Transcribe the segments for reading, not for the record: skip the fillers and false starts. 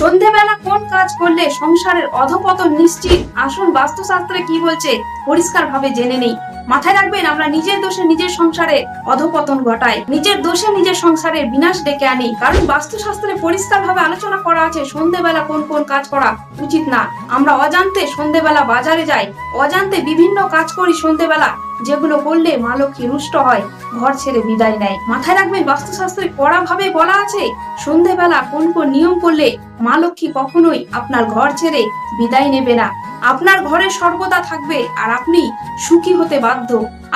সন্ধেবেলা কোন কাজ করলে সংসারের অধপতন নিশ্চিত? আসুন বাস্তুশাস্ত্রে কি বলছে পরিষ্কার ভাবে জেনে নেই। মাথায় রাখবেন, আমরা নিজের দোষে নিজের সংসারে অধপতন ঘটাই, নিজের দোষে নিজের সংসারের বিনাশ ডেকে আনি। কারণ বাস্তুশাস্ত্রে পরিষ্কার ভাবে আলোচনা করা আছে সন্ধেবেলা কোন কোন কাজ করা উচিত না। আমরা অজান্তে সন্ধেবেলা বাজারে যাই, অজান্তে বিভিন্ন কাজ করি সন্ধেবেলা, যেগুলো করলে মা লক্ষ্মী রুষ্ট হয়, ঘর ছেড়ে বিদায় নেয়। মাথায় রাখবেন, বাস্তুশাস্ত্রে কড়া ভাবে বলা আছে সন্ধেবেলা কোন কোন নিয়ম করলে মা লক্ষ্মী কখনোই আপনার ঘর ছেড়ে বিদায় নেবে না, আপনার ঘরে সর্বদা থাকবে আর আপনি সুখী হতে বাধ্য।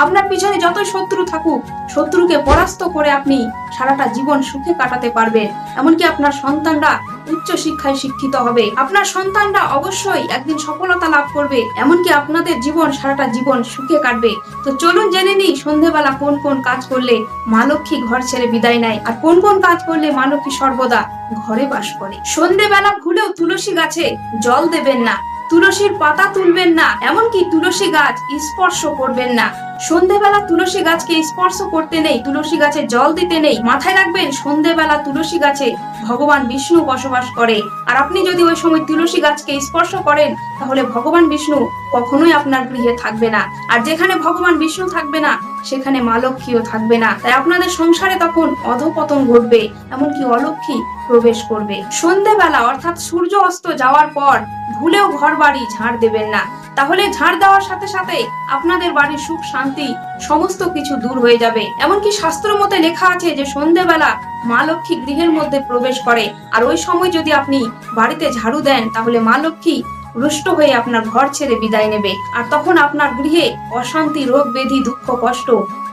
আপনার পিছনে যতই শত্রু থাকুক, শত্রুকে পরাস্ত করে আপনি সারাটা জীবন সুখে কাটাতে পারবেন। এমনকি আপনার সন্তানরা উচ্চ শিক্ষায় শিক্ষিত হবে, আপনার সন্তানরা অবশ্যই একদিন সফলতা লাভ করবে, এমনকি আপনাদের জীবন সারাটা জীবন সুখে কাটবে। তো চলুন জেনে নিই সন্ধেবেলা কোন কোন কাজ করলে মা লক্ষ্মী ঘর ছেড়ে বিদায় নেয় আর কোন কোন কাজ করলে মা লক্ষ্মী সর্বদা ঘরে বাস করে। সন্ধেবেলা ভুলেও তুলসী গাছে জল দেবেন না, তুলসীর পাতা তুলবেন না, এমনকি তুলসী গাছ স্পর্শ করবেন না। সন্ধেবেলা তুলসী গাছকে স্পর্শ করতে নেই, তুলসী গাছে জল দিতে নেই। মাথায় রাখবেন, সন্ধেবেলা তুলসী গাছে ভগবান বিষ্ণু বসবাস করে, আর আপনি যদি ওই সময় তুলসী গাছকে স্পর্শ করেন তাহলে ভগবান বিষ্ণু কখনোই আপনার গৃহে থাকবে না। আর যেখানে ভগবান বিষ্ণু থাকবে না সেখানে মা লক্ষ্মীও থাকবে না। তাই আপনাদের সংসারে তখন অধপতন ঘটবে, এমনকি অলক্ষ্মী প্রবেশ করবে। সন্ধেবেলা অর্থাৎ সূর্য অস্ত যাওয়ার পর ভুলেও ঘর বাড়ি ঝাড় দেবেন না, তাহলে ঝাড় দেওয়ার সাথে সাথে আপনাদের বাড়ির সুখ শান্তি সমস্ত কিছু দূর হয়ে যাবে। এমনকি শাস্ত্র মতে লেখা আছে যে সন্ধেবেলা মা লক্ষ্মী গৃহের মধ্যে প্রবেশ করে, আর ওই সময় যদি আপনি বাড়িতে ঝাড়ু দেন তাহলে মা লক্ষ্মী রুষ্ট হয়ে আপনার ঘর ছেড়ে বিদায় নেবে, আর তখন আপনার গৃহে অশান্তি, রোগ ব্যাধি, দুঃখ কষ্ট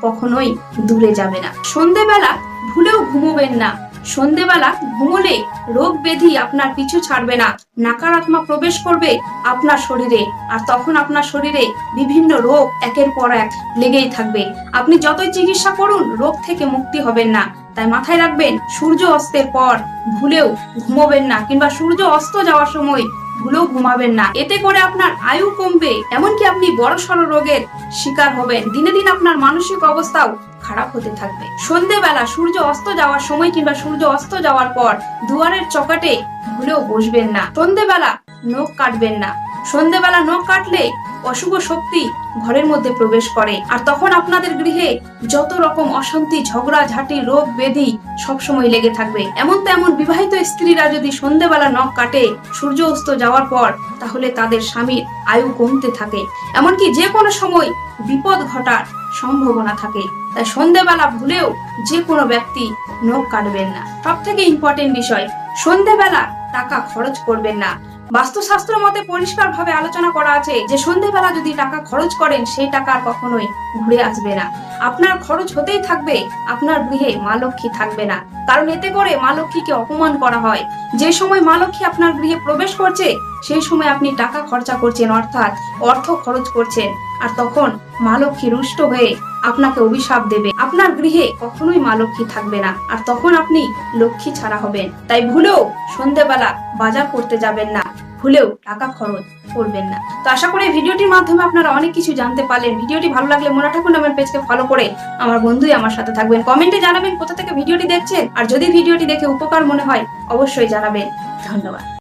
কখনোই দূরে যাবে না। সন্ধেবেলা ভুলেও ঘুমোবেন না, সন্ধেবেলা ঘুমোলে রোগ ব্যাধি আপনার পিছু ছাড়বে না, নাকারাত্মা প্রবেশ করবে আপনার শরীরে, আর তখন আপনার শরীরে বিভিন্ন রোগ একের পর এক লেগেই থাকবে। আপনি যতই চিকিৎসা করুন রোগ থেকে মুক্তি হবেন না। তাই মাথায় রাখবেন, সূর্য অস্তের পর ভুলেও ঘুমোবেন না, কিংবা সূর্য অস্ত যাওয়ার সময় ভুলেও ঘুমাবেন না। এতে করে আপনার আয়ু কমবে, এমনকি আপনি বড়সড় রোগের শিকার হবেন। দিনে দিন আপনার মানসিক অবস্থাও খারাপ হতে থাকবে। সন্ধেবেলা সূর্য অস্ত যাওয়ার সময় কিংবা সূর্য অস্ত যাওয়ার পর দুয়ারের চকাটে ভুলেও বসবেন না। সন্ধেবেলা নখ কাটবেন না, সন্ধেবেলা নখ কাটলে অশুভ শক্তি ঘরের মধ্যে প্রবেশ করে, আর তখন আপনাদের গৃহে যত রকম অশান্তি, ঝগড়া ঝাঁটি, রোগ ব্যাধি সবসময় লেগে থাকবে। এমন তেমন বিবাহিত স্ত্রীরা যদি সন্ধেবেলা নখ কাটে সূর্য অস্ত যাওয়ার পর, তাহলে তাদের স্বামীর আয়ু কমতে থাকে, এমনকি যে কোনো সময় বিপদ ঘটার সম্ভাবনা থাকে। তাই সন্ধেবেলা ভুলেও যে কোনো ব্যক্তি নখ কাটবেন না। সব থেকে ইম্পর্টেন্ট বিষয়, সন্ধেবেলা টাকা খরচ করবেন না। বাস্তুশাস্ত্র মতে পরিষ্কার ভাবে আলোচনা করা আছে যে সন্ধেবেলা যদি টাকা খরচ করেন সেই টাকা কখনোই ঘুরে আসবে না, আপনার খরচ হতেই থাকবে, আপনার গৃহে মা লক্ষ্মী থাকবে না। কারণ এতে করে মা লক্ষ্মীকে অপমান করা হয়। যে সময় মা লক্ষ্মী আপনার গৃহে প্রবেশ করছে সেই সময় আপনি টাকা খরচা করছেন, অর্থাৎ অর্থ খরচ করছেন, আর তখন মা লক্ষ্মী রুষ্ট হয়ে আপনাকে অভিশাপ দেবে, আপনার গৃহে কখনোই মা লক্ষ্মী থাকবে না, আর তখন আপনি লক্ষ্মী ছাড়া হবেন। তাই ভুলেও সন্ধেবেলা বাজার করতে যাবেন না, ভুলেও টাকা খরচ করবেন না। তো আশা করি ভিডিওটির মাধ্যমে আপনারা অনেক কিছু জানতে পারলেন। ভিডিওটি ভালো লাগলে মোনা ঠাকুর নামের পেজকে ফলো করে আমার বন্ধুই আমার সাথে থাকবেন। কমেন্টে জানাবেন কোথা থেকে ভিডিওটি দেখছেন, আর যদি ভিডিওটি দেখে উপকার মনে হয় অবশ্যই জানাবেন। ধন্যবাদ।